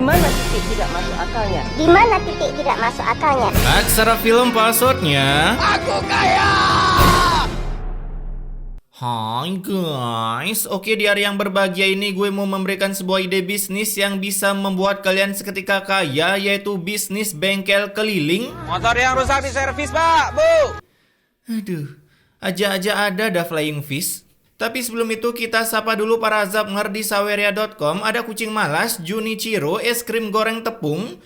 mana titik tidak masuk akalnya? Di mana titik tidak masuk akalnya? Aksara film passwordnya. Aku kaya! Hai guys, oke di hari yang berbahagia ini gue mau memberikan sebuah ide bisnis yang bisa membuat kalian seketika kaya, yaitu bisnis bengkel keliling. Motor yang rusak diservis, Pak, Bu. Aduh, aja-aja ada dah flying fish. Tapi sebelum itu kita sapa dulu para zapnger di saweria.com. Ada Kucing Malas, Junichiro, Es Krim Goreng Tepung,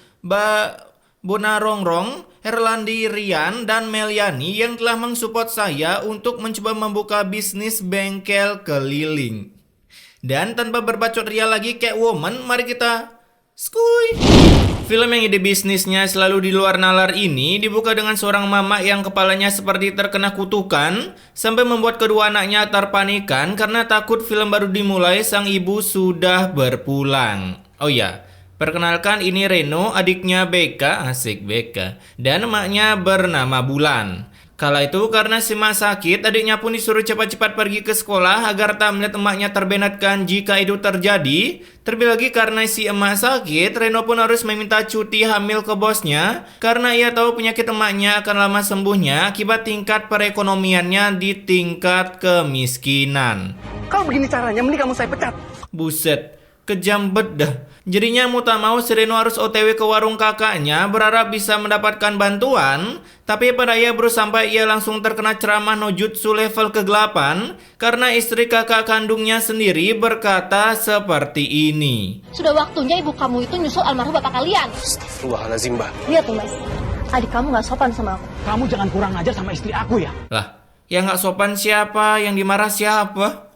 Bona Rongrong, Herlandi Rian, dan Meliani yang telah mensupport saya untuk mencoba membuka bisnis bengkel keliling. Dan tanpa berbacot ria lagi Catwoman, mari kita skuy. Film yang ide bisnisnya selalu di luar nalar ini dibuka dengan seorang mama yang kepalanya seperti terkena kutukan sampai membuat kedua anaknya terpanikan karena takut film baru dimulai sang ibu sudah berpulang. Oh ya, perkenalkan ini Reno, adiknya Beka, asik Beka, dan emaknya bernama Bulan. Kala itu karena si emak sakit, adiknya pun disuruh cepat-cepat pergi ke sekolah agar tak melihat emaknya terbenatkan jika itu terjadi. Terlebih lagi karena si emak sakit, Reno pun harus meminta cuti hamil ke bosnya karena ia tahu penyakit emaknya akan lama sembuhnya akibat tingkat perekonomiannya di tingkat kemiskinan. Kalau begini caranya, mending kamu saya pecat. Buset, kejam bedah. Jadinya mau tak mau si Reno harus OTW ke warung kakaknya berharap bisa mendapatkan bantuan. Tapi pada ia baru sampai ia langsung terkena ceramah no jutsu level ke-8 karena istri kakak kandungnya sendiri berkata seperti ini. Sudah waktunya ibu kamu itu nyusul almarhum bapak kalian. Astagfirullahaladzim, Mbak. Lihat tuh mas, adik kamu gak sopan sama aku. Kamu jangan kurang ajar sama istri aku ya. Lah, yang gak sopan siapa? Yang dimarah siapa?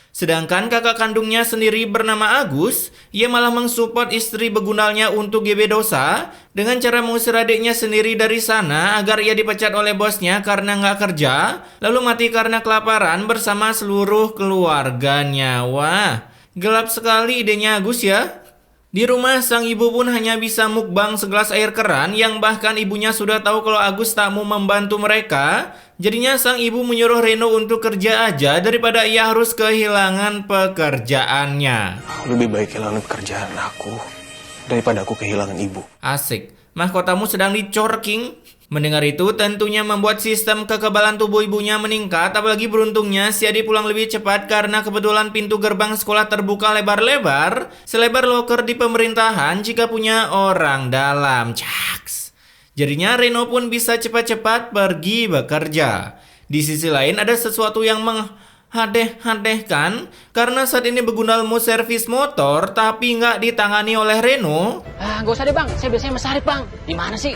Sedangkan kakak kandungnya sendiri bernama Agus, ia malah mensupport istri begunalnya untuk GB dosa dengan cara mengusir adiknya sendiri dari sana agar ia dipecat oleh bosnya karena nggak kerja, lalu mati karena kelaparan bersama seluruh keluarganya. Wah, gelap sekali idenya Agus ya. Di rumah sang ibu pun hanya bisa mukbang segelas air keran yang bahkan ibunya sudah tahu kalau Agus tak mau membantu mereka. Jadinya sang ibu menyuruh Reno untuk kerja aja daripada ia harus kehilangan pekerjaannya. Lebih baik kehilangan pekerjaan aku daripada aku kehilangan ibu. Asik, mahkotamu sedang dicorking. Mendengar itu tentunya membuat sistem kekebalan tubuh ibunya meningkat. Apalagi beruntungnya si Adi pulang lebih cepat karena kebetulan pintu gerbang sekolah terbuka lebar-lebar selebar loker di pemerintahan jika punya orang dalam. Caks. Jadinya Reno pun bisa cepat-cepat pergi bekerja. Di sisi lain ada sesuatu yang hadeh-hadehkan karena saat ini Begundal mau servis motor tapi nggak ditangani oleh Reno. Gak usah deh bang, saya biasanya mesarip bang. Di mana sih?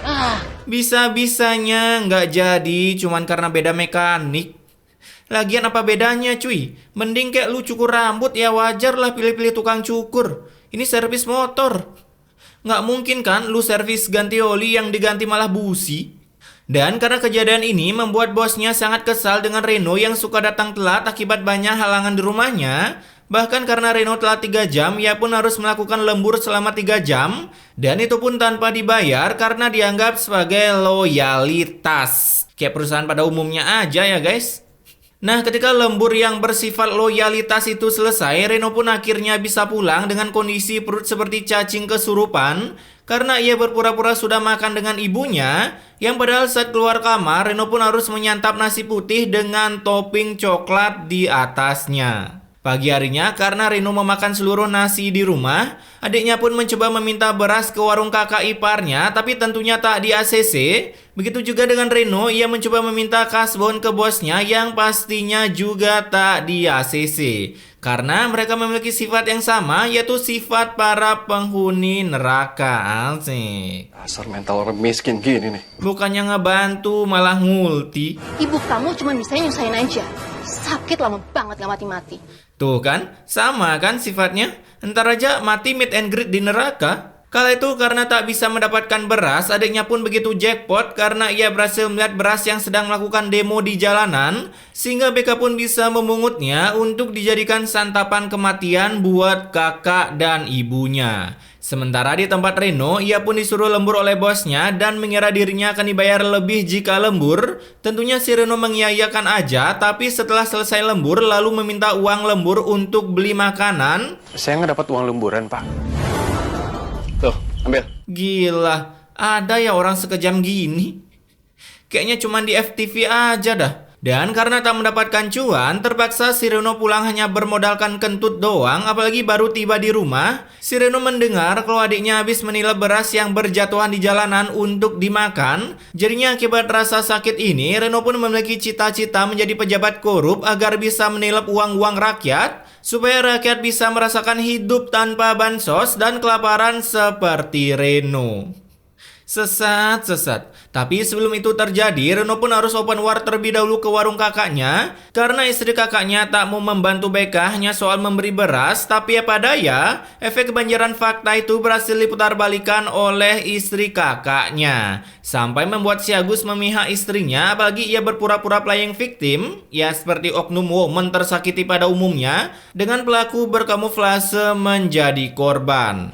Bisa-bisanya nggak jadi cuman karena beda mekanik. Lagian apa bedanya cuy? Mending kayak lu cukur rambut ya wajar lah pilih-pilih tukang cukur. Ini servis motor. Nggak mungkin kan lu servis ganti oli yang diganti malah busi. Dan karena kejadian ini membuat bosnya sangat kesal dengan Reno yang suka datang telat akibat banyak halangan di rumahnya. Bahkan karena Reno telat 3 jam, ia pun harus melakukan lembur selama 3 jam. Dan itu pun tanpa dibayar karena dianggap sebagai loyalitas. Kayak perusahaan pada umumnya aja ya guys. Nah, ketika lembur yang bersifat loyalitas itu selesai, Reno pun akhirnya bisa pulang dengan kondisi perut seperti cacing kesurupan karena ia berpura-pura sudah makan dengan ibunya, yang padahal saat keluar kamar, Reno pun harus menyantap nasi putih dengan topping coklat di atasnya. Pagi harinya, karena Reno memakan seluruh nasi di rumah, adiknya pun mencoba meminta beras ke warung kakak iparnya, tapi tentunya tak di ACC. Begitu juga dengan Reno, ia mencoba meminta kasbon ke bosnya yang pastinya juga tak di ACC. Karena mereka memiliki sifat yang sama, yaitu sifat para penghuni neraka. Asik. Dasar mental orang miskin gini nih. Bukannya ngebantu, malah ngulti. Ibu kamu cuma bisa nyusahin aja. Sakit lama banget gak mati-mati. Tuh kan, sama kan sifatnya. Entar aja mati meet and greet di neraka. Kala itu karena tak bisa mendapatkan beras, adiknya pun begitu jackpot karena ia berhasil melihat beras yang sedang melakukan demo di jalanan, sehingga Beka pun bisa memungutnya untuk dijadikan santapan kematian buat kakak dan ibunya. Sementara di tempat Reno, ia pun disuruh lembur oleh bosnya dan mengira dirinya akan dibayar lebih jika lembur. Tentunya si Reno mengiyakan aja, tapi setelah selesai lembur lalu meminta uang lembur untuk beli makanan. Saya nggak dapat uang lemburan, Pak. Tuh, Ambil. Gila, ada ya orang sekejam gini? Kayaknya cuma di FTV aja dah. Dan karena tak mendapatkan cuan, terpaksa si Reno pulang hanya bermodalkan kentut doang, apalagi baru tiba di rumah. Si Reno mendengar kalau adiknya habis menilap beras yang berjatuhan di jalanan untuk dimakan. Jadinya akibat rasa sakit ini, Reno pun memiliki cita-cita menjadi pejabat korup agar bisa menilap uang-uang rakyat, supaya rakyat bisa merasakan hidup tanpa bansos dan kelaparan seperti Reno. Sesat. Tapi sebelum itu terjadi, Reno pun harus open war terlebih dahulu ke warung kakaknya, karena istri kakaknya tak mau membantu BK hanya soal memberi beras. Tapi apa daya, efek kebanjiran fakta itu berhasil diputar balikan oleh istri kakaknya, sampai membuat si Agus memihak istrinya, apalagi ia berpura-pura playing victim, ya seperti oknum woman tersakiti pada umumnya, dengan pelaku berkamuflase menjadi korban.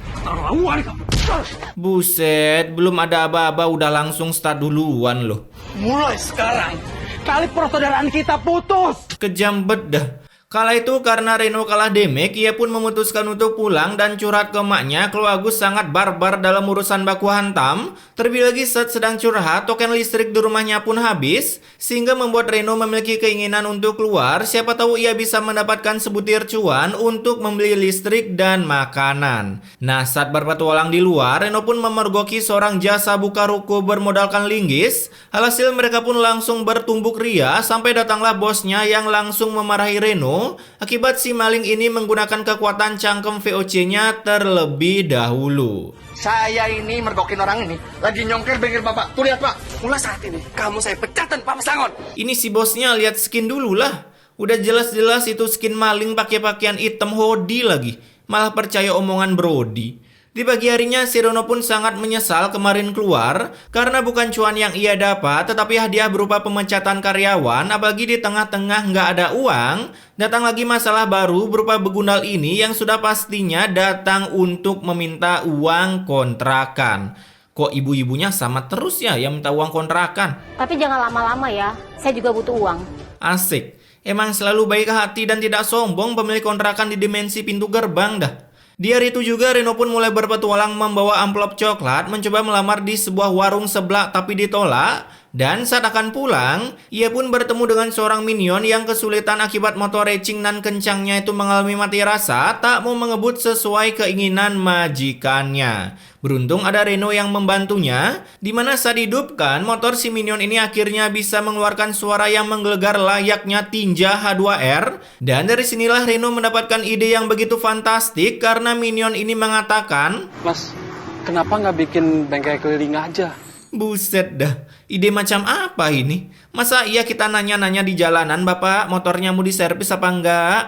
Buset, belum ada aba-aba udah langsung start duluan loh. Mulai sekarang, tali persaudaraan kita putus. Kejam bedah. Kala itu karena Reno kalah demek, ia pun memutuskan untuk pulang dan curhat ke emaknya kalau Agus sangat barbar dalam urusan baku hantam. Terlebih lagi saat sedang curhat, token listrik di rumahnya pun habis, sehingga membuat Reno memiliki keinginan untuk keluar. Siapa tahu ia bisa mendapatkan sebutir cuan untuk membeli listrik dan makanan. Nah, saat berpetualang di luar, Reno pun memergoki seorang jasa buka ruko bermodalkan linggis. Alhasil mereka pun langsung bertumbuk ria, sampai datanglah bosnya yang langsung memarahi Reno akibat si maling ini menggunakan kekuatan cangkem VOC-nya terlebih dahulu. Saya ini mergokin orang ini, lagi nyongkel bengkel bapak. Tuh lihat pak, mulai saat ini kamu saya pecat dan pak pesangon. Ini si bosnya lihat skin dulu lah. Udah jelas-jelas itu skin maling pakai pakaian hitam hoodie lagi. Malah percaya omongan Brody. Di pagi harinya, si Reno pun sangat menyesal kemarin keluar karena bukan cuan yang ia dapat, tetapi hadiah berupa pemecatan karyawan. Apalagi di tengah-tengah nggak ada uang, datang lagi masalah baru berupa begundal ini yang sudah pastinya datang untuk meminta uang kontrakan. Kok ibu-ibunya sama terus ya yang minta uang kontrakan? Tapi jangan lama-lama ya, saya juga butuh uang. Asik, emang selalu baik hati dan tidak sombong pemilik kontrakan di dimensi pintu gerbang dah. Di hari itu juga Reno pun mulai berpetualang membawa amplop coklat, mencoba melamar di sebuah warung sebelah tapi ditolak. Dan saat akan pulang, ia pun bertemu dengan seorang minion yang kesulitan akibat motor racing dan kencangnya itu mengalami mati rasa, tak mau mengebut sesuai keinginan majikannya. Beruntung ada Reno yang membantunya, di mana saat dihidupkan, motor si minion ini akhirnya bisa mengeluarkan suara yang menggelegar layaknya tinja H2R. Dan dari sinilah Reno mendapatkan ide yang begitu fantastik karena minion ini mengatakan, Mas, kenapa nggak bikin bengkel keliling aja? buset dah, ide macam apa ini? Masa iya kita nanya-nanya di jalanan, Bapak, motornya mau diservis apa enggak?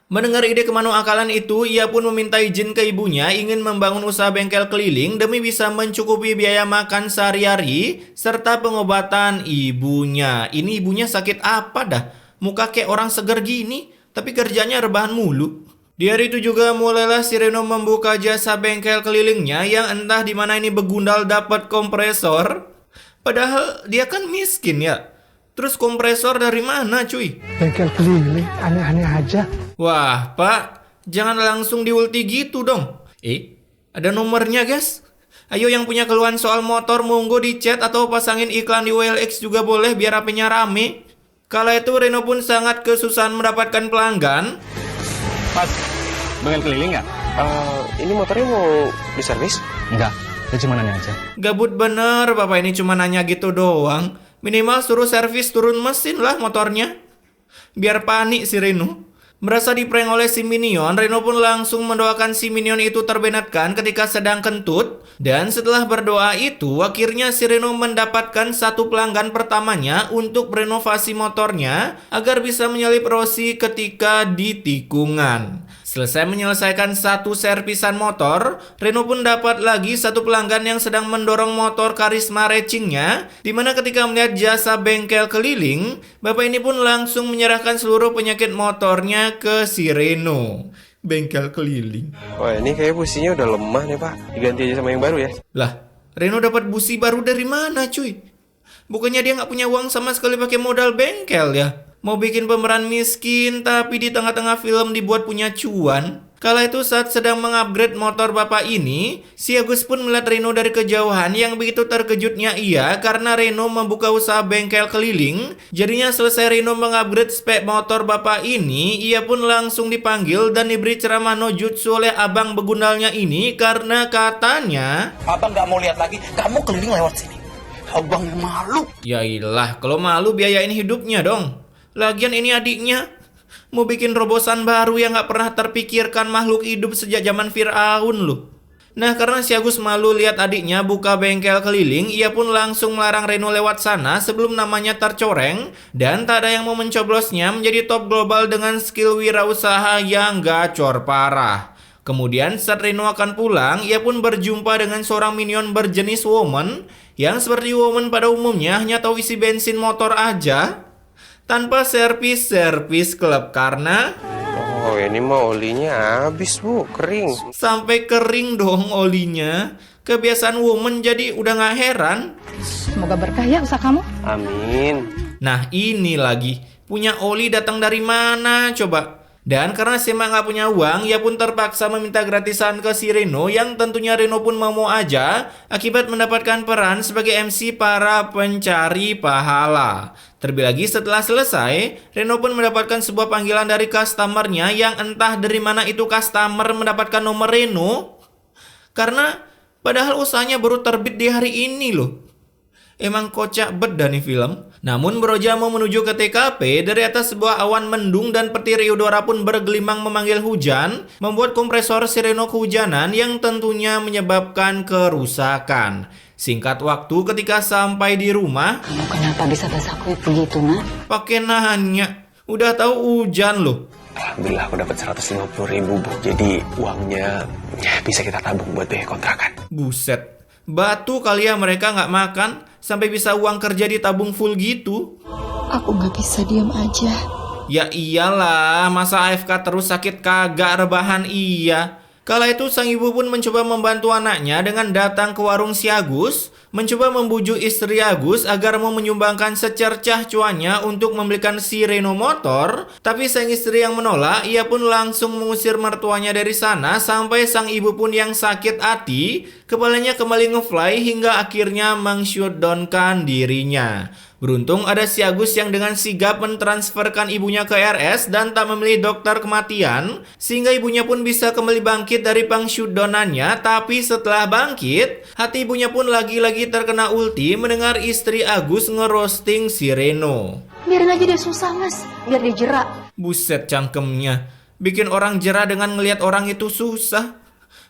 Mendengar ide kemanu akalan itu, ia pun meminta izin ke ibunya ingin membangun usaha bengkel keliling demi bisa mencukupi biaya makan sehari-hari serta pengobatan ibunya. Ini ibunya sakit apa dah? Muka kayak orang seger gini, tapi kerjanya rebahan mulu. Di hari itu juga mulailah si Reno membuka jasa bengkel kelilingnya yang entah di mana ini begundal dapat kompresor. Padahal dia kan miskin ya. Terus kompresor dari mana cuy? Bengkel keliling, aneh-aneh aja. Wah pak, jangan langsung diulti gitu dong. Ada nomornya guys. Ayo yang punya keluhan soal motor monggo di chat atau pasangin iklan di OLX juga boleh biar HP-nya rame. Kala itu Reno pun sangat kesusahan mendapatkan pelanggan. Mas, bengkel keliling nggak? Ini motornya mau diservis? Enggak, saya cuma nanya aja. Gabut bener bapak ini cuma nanya gitu doang. Minimal suruh servis turun mesin lah motornya. Biar panik si Reno. Merasa diprank oleh si minion, Reno pun langsung mendoakan si minion itu terbenatkan ketika sedang kentut. Dan setelah berdoa itu, akhirnya si Reno mendapatkan satu pelanggan pertamanya untuk renovasi motornya agar bisa menyalip Rossi ketika di tikungan. Selesai menyelesaikan satu servisan motor, Reno pun dapat lagi satu pelanggan yang sedang mendorong motor karisma racingnya, dimana ketika melihat jasa bengkel keliling, bapak ini pun langsung menyerahkan seluruh penyakit motornya ke si Reno. Bengkel keliling. Wah, ini kayak businya udah lemah nih pak. Diganti aja sama yang baru ya. Lah, Reno dapat busi baru dari mana cuy? Bukannya dia nggak punya uang sama sekali pakai modal bengkel ya? Mau bikin pemeran miskin tapi di tengah-tengah film dibuat punya cuan. Kala itu saat sedang mengupgrade motor bapak ini, si Agus pun melihat Reno dari kejauhan yang begitu terkejutnya ia karena Reno membuka usaha bengkel keliling. Jadinya selesai Reno mengupgrade spek motor bapak ini, ia pun langsung dipanggil dan diberi ceramah no jutsu oleh abang begundalnya ini karena katanya, Abang nggak mau lihat lagi, kamu keliling lewat sini. Abang yang malu. "Yailah, kalau malu biayain hidupnya dong. Lagian ini adiknya mau bikin robosan baru yang gak pernah terpikirkan makhluk hidup sejak zaman Fir'aun loh." Nah, karena si Agus malu lihat adiknya buka bengkel keliling, ia pun langsung melarang Reno lewat sana sebelum namanya tercoreng, dan tak ada yang mau mencoblosnya menjadi top global dengan skill wirausaha yang gacor parah. Kemudian saat Reno akan pulang, ia pun berjumpa dengan seorang minion berjenis woman, yang seperti woman pada umumnya hanya tahu isi bensin motor aja, tanpa servis klub karena Oh, ini mah olinya habis, Bu. Kering. sampai kering dong olinya. Kebiasaan woman jadi udah gak heran. Semoga berkah ya usaha kamu. Amin. Nah ini lagi, punya oli datang dari mana coba? Dan karena Sema gak punya uang, ia pun terpaksa meminta gratisan ke si Reno, yang tentunya Reno pun mau aja akibat mendapatkan peran sebagai MC para pencari pahala. Terlebih lagi setelah selesai, Reno pun mendapatkan sebuah panggilan dari customernya yang entah dari mana itu customer mendapatkan nomor Reno. Karena padahal usahanya baru terbit di hari ini loh. Emang kocak beda nih film. Namun Broja mau menuju ke TKP, dari atas sebuah awan mendung dan petir udara pun bergelimang memanggil hujan, membuat kompresor si Reno kehujanan yang tentunya menyebabkan kerusakan. Singkat waktu ketika sampai di rumah, Kamu kenapa bisa basah kuyup begitu, nak? pakai nanya, udah tahu hujan loh. Alhamdulillah aku dapat 150.000, Bu. Jadi uangnya bisa kita tabung buat biaya kontrakan. Buset, batu kali ya mereka nggak makan sampai bisa uang kerja ditabung full gitu. Aku nggak bisa diam aja. Ya iyalah, masa AFK terus sakit kagak rebahan iya. Kala itu sang ibu pun mencoba membantu anaknya dengan datang ke warung si Agus, mencoba membujuk istri Agus agar mau menyumbangkan secercah cuannya untuk membelikan si Reno motor. Tapi sang istri yang menolak, ia pun langsung mengusir mertuanya dari sana sampai sang ibu pun yang sakit hati, kepalanya kembali ngefly hingga akhirnya meng-shutdownkan dirinya. Beruntung ada si Agus yang dengan sigap mentransferkan ibunya ke RS dan tak memilih dokter kematian, sehingga ibunya pun bisa kembali bangkit dari pang-shutdownannya. Tapi setelah bangkit, hati ibunya pun lagi-lagi terkena ulti mendengar istri Agus ngerosting si Reno. Biarin aja dia susah, Mas. Biar dia jerak. Buset cangkemnya, bikin orang jera dengan ngelihat orang itu susah.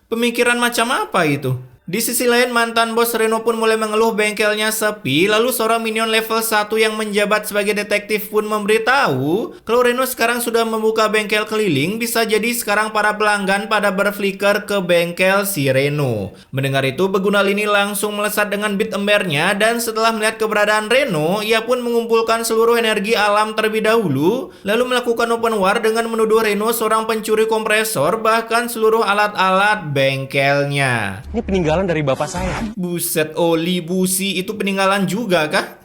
Pemikiran macam apa itu? Di sisi lain, mantan bos Reno pun mulai mengeluh bengkelnya sepi. Lalu seorang minion level 1 yang menjabat sebagai detektif pun memberitahu kalau Reno sekarang sudah membuka bengkel keliling. Bisa jadi sekarang para pelanggan pada berflicker ke bengkel si Reno. Mendengar itu, begundal ini langsung melesat dengan beat embernya. Dan setelah melihat keberadaan Reno, ia pun mengumpulkan seluruh energi alam terlebih dahulu, lalu melakukan open war dengan menuduh Reno seorang pencuri kompresor, bahkan seluruh alat-alat bengkelnya. Ini peninggalan dari bapak saya. Buset, oli busi itu peninggalan juga kah?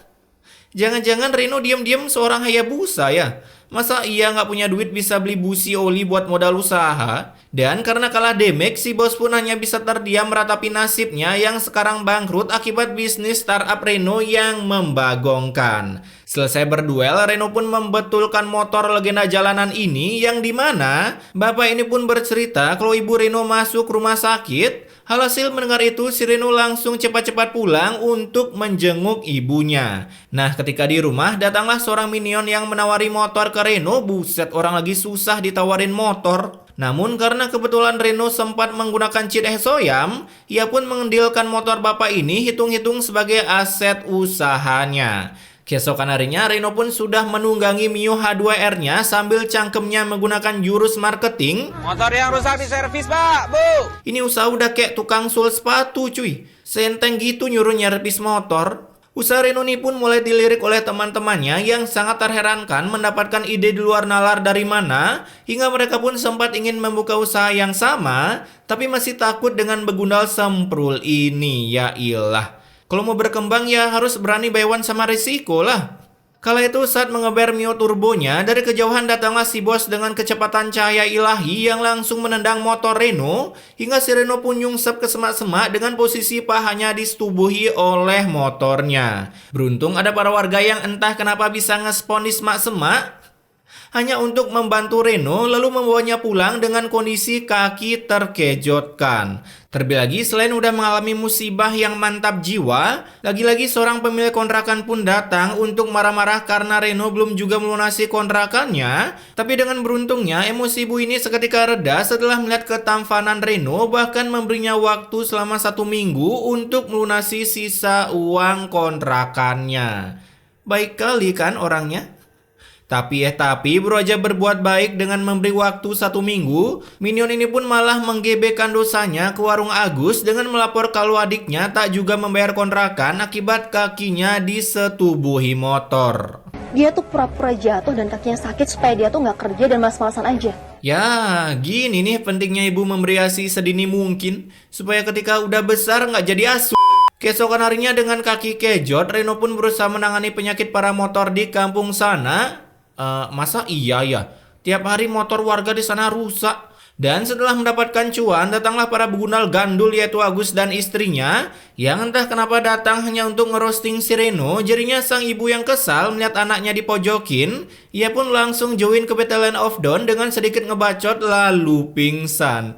Jangan-jangan Reno diam-diam seorang Hayabusa ya? Masa ia nggak punya duit bisa beli busi oli buat modal usaha? Dan karena kalah damage, si bos pun hanya bisa terdiam meratapi nasibnya yang sekarang bangkrut akibat bisnis startup Reno yang membagongkan. Selesai berduel, Reno pun membetulkan motor legenda jalanan ini, yang dimana bapak ini pun bercerita kalau ibu Reno masuk rumah sakit. Alhasil mendengar itu, si Reno langsung cepat-cepat pulang untuk menjenguk ibunya. Nah, ketika di rumah, datanglah seorang minion yang menawari motor ke Reno. Buset, orang lagi susah ditawarin motor. Namun karena kebetulan Reno sempat menggunakan cheat Hesoyam, ia pun mengendilkan motor bapak ini hitung-hitung sebagai aset usahanya. Keesokan harinya, Reno pun sudah menunggangi Mio H2R-nya sambil cangkemnya menggunakan jurus marketing. Motor yang rusak diservis, Pak, Bu. Ini usaha udah kayak tukang sul sepatu cuy. Senteng gitu nyuruh nyervis motor. Usaha Reno ini pun mulai dilirik oleh teman-temannya yang sangat terherankan mendapatkan ide di luar nalar dari mana, hingga mereka pun sempat ingin membuka usaha yang sama, tapi masih takut dengan begundal semprul ini. Ya ilah, kalau mau berkembang ya harus berani by one sama risiko lah. Kala itu saat mengeber Mio turbonya, dari kejauhan datanglah si bos dengan kecepatan cahaya ilahi yang langsung menendang motor Reno hingga si Reno pun nyungsep ke semak-semak dengan posisi pahanya disetubuhi oleh motornya. Beruntung ada para warga yang entah kenapa bisa ngespon di semak-semak hanya untuk membantu Reno lalu membawanya pulang dengan kondisi kaki terkejutkan. Terlebih lagi selain udah mengalami musibah yang mantap jiwa, lagi-lagi seorang pemilik kontrakan pun datang untuk marah-marah karena Reno belum juga melunasi kontrakannya. Tapi dengan beruntungnya emosi ibu ini seketika reda setelah melihat ketampanan Reno, bahkan memberinya waktu selama 1 minggu untuk melunasi sisa uang kontrakannya. Baik kali kan orangnya? Tapi baru aja berbuat baik dengan memberi waktu 1 minggu, minion ini pun malah menggebekkan dosanya ke warung Agus dengan melapor kalau adiknya tak juga membayar kontrakan akibat kakinya disetubuhi motor. Dia tuh pura-pura jatuh dan kakinya sakit supaya dia tuh nggak kerja dan malas-malasan aja. Ya, gini nih pentingnya ibu memberi ASI sedini mungkin, supaya ketika udah besar nggak jadi asu. Keesokan harinya dengan kaki kejot, Reno pun berusaha menangani penyakit para motor di kampung sana. Masa iya ya? Tiap hari motor warga di sana rusak. Dan setelah mendapatkan cuan, datanglah para begundal gandul yaitu Agus dan istrinya yang entah kenapa datang hanya untuk ngerosting si Reno. Jadinya sang ibu yang kesal melihat anaknya dipojokin, ia pun langsung join ke Battalion of Dawn dengan sedikit ngebacot lalu pingsan.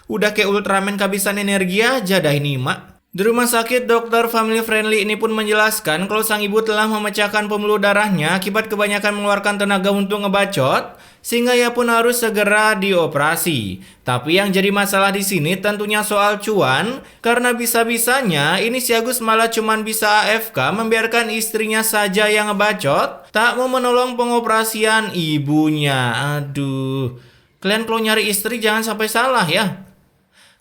Udah kayak Ultraman kehabisan energi aja dah ini mak. Di rumah sakit, dokter family friendly ini pun menjelaskan kalau sang ibu telah memecahkan pembuluh darahnya akibat kebanyakan mengeluarkan tenaga untuk ngebacot, sehingga ia pun harus segera dioperasi. Tapi yang jadi masalah di sini tentunya soal cuan, karena bisa-bisanya ini si Agus malah cuman bisa AFK membiarkan istrinya saja yang ngebacot, tak mau menolong pengoperasian ibunya. Aduh, kalian kalau nyari istri jangan sampai salah ya.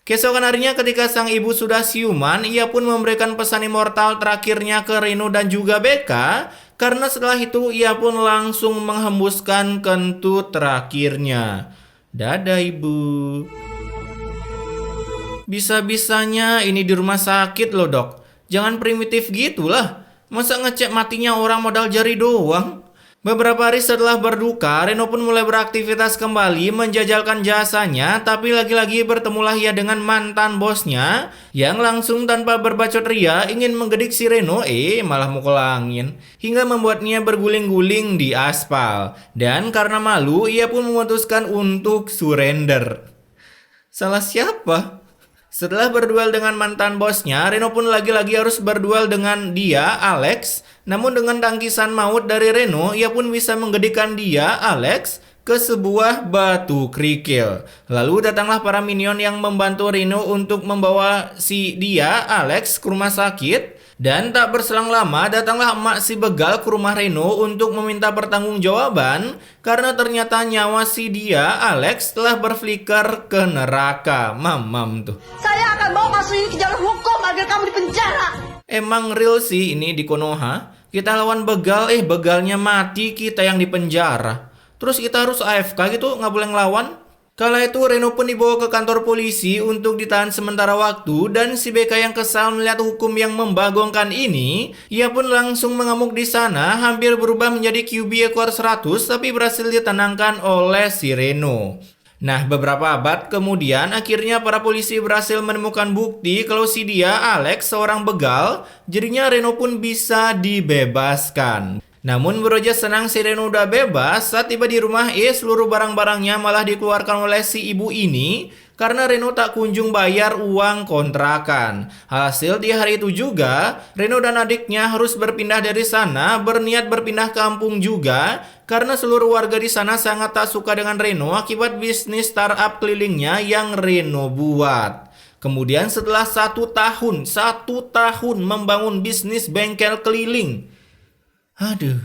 Keesokan harinya ketika sang ibu sudah siuman, ia pun memberikan pesan immortal terakhirnya ke Reno dan juga Beka, karena setelah itu ia pun langsung menghembuskan kentut terakhirnya. Dadah ibu. Bisa-bisanya ini di rumah sakit loh dok. Jangan primitif gitulah. Masa ngecek matinya orang modal jari doang? Beberapa hari setelah berduka, Reno pun mulai beraktivitas kembali menjajalkan jasanya, tapi lagi-lagi bertemulah ia dengan mantan bosnya yang langsung tanpa berbacot ria ingin menggedik si Reno, malah mukul angin, hingga membuatnya berguling-guling di aspal. Dan karena malu, ia pun memutuskan untuk surrender. Salah siapa? Setelah berduel dengan mantan bosnya, Reno pun lagi-lagi harus berduel dengan dia, Alex. Namun dengan tangkisan maut dari Reno, ia pun bisa menggedikkan dia, Alex, ke sebuah batu kerikil. Lalu datanglah para minion yang membantu Reno untuk membawa si dia, Alex, ke rumah sakit. Dan tak berselang lama datanglah emak si begal ke rumah Reno untuk meminta pertanggungjawaban karena ternyata nyawa si dia, Alex, telah berflicker ke neraka. Mamam tuh. Saya akan bawa Mas Ryu ke jalur hukum agar kamu dipenjara. Emang real sih ini di Konoha. Kita lawan begal, begalnya mati, kita yang dipenjara. Terus kita harus AFK gitu, nggak boleh ngelawan. Kala itu Reno pun dibawa ke kantor polisi untuk ditahan sementara waktu, dan si Beka yang kesal melihat hukum yang membagongkan ini, ia pun langsung mengamuk di sana, hampir berubah menjadi QB ekor 100 tapi berhasil ditenangkan oleh si Reno. Nah, beberapa abad kemudian akhirnya para polisi berhasil menemukan bukti kalau si dia, Alex, seorang begal, jadinya Reno pun bisa dibebaskan. Namun baru aja senang si Reno udah bebas, saat tiba di rumah seluruh barang-barangnya malah dikeluarkan oleh si ibu ini karena Reno tak kunjung bayar uang kontrakan. Hasil di hari itu juga, Reno dan adiknya harus berpindah dari sana, berniat berpindah kampung juga karena seluruh warga di sana sangat tak suka dengan Reno akibat bisnis startup kelilingnya yang Reno buat. Kemudian setelah 1 tahun membangun bisnis bengkel keliling, aduh,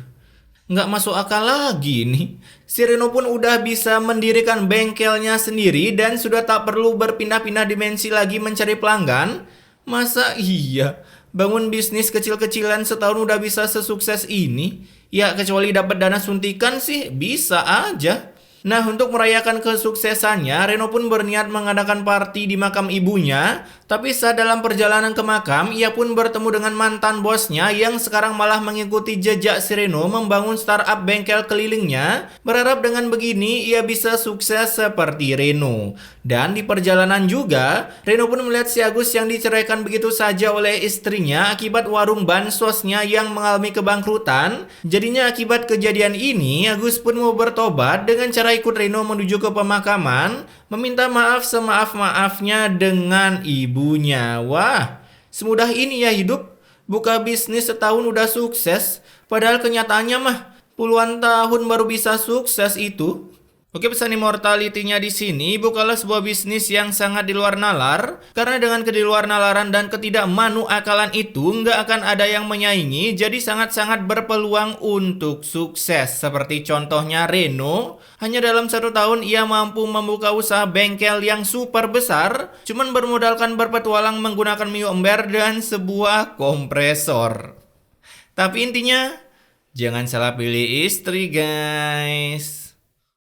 nggak masuk akal lagi nih. Si Reno pun udah bisa mendirikan bengkelnya sendiri dan sudah tak perlu berpindah-pindah dimensi lagi mencari pelanggan. Masa iya, bangun bisnis kecil-kecilan setahun udah bisa sesukses ini? Ya kecuali dapat dana suntikan sih, bisa aja. Nah, untuk merayakan kesuksesannya, Reno pun berniat mengadakan party di makam ibunya. Tapi saat dalam perjalanan ke makam, ia pun bertemu dengan mantan bosnya yang sekarang malah mengikuti jejak si Reno membangun startup bengkel kelilingnya. Berharap dengan begini ia bisa sukses seperti Reno. Dan di perjalanan juga, Reno pun melihat si Agus yang diceraikan begitu saja oleh istrinya akibat warung bansosnya yang mengalami kebangkrutan. Jadinya akibat kejadian ini, Agus pun mau bertobat dengan cara ikut Reno menuju ke pemakaman, meminta maaf semaaf-maafnya dengan ibunya. Wah, semudah ini ya hidup. Buka bisnis setahun udah sukses, padahal kenyataannya mah puluhan tahun baru bisa sukses itu. Oke, pesan immortality-nya di sini, bukalah sebuah bisnis yang sangat di luar nalar, karena dengan kediluar nalaran dan ketidakmanuakalan itu nggak akan ada yang menyaingi, jadi sangat-sangat berpeluang untuk sukses. Seperti contohnya Reno, hanya dalam 1 tahun ia mampu membuka usaha bengkel yang super besar, cuman bermodalkan berpetualang menggunakan mie ember dan sebuah kompresor. Tapi intinya, jangan salah pilih istri guys.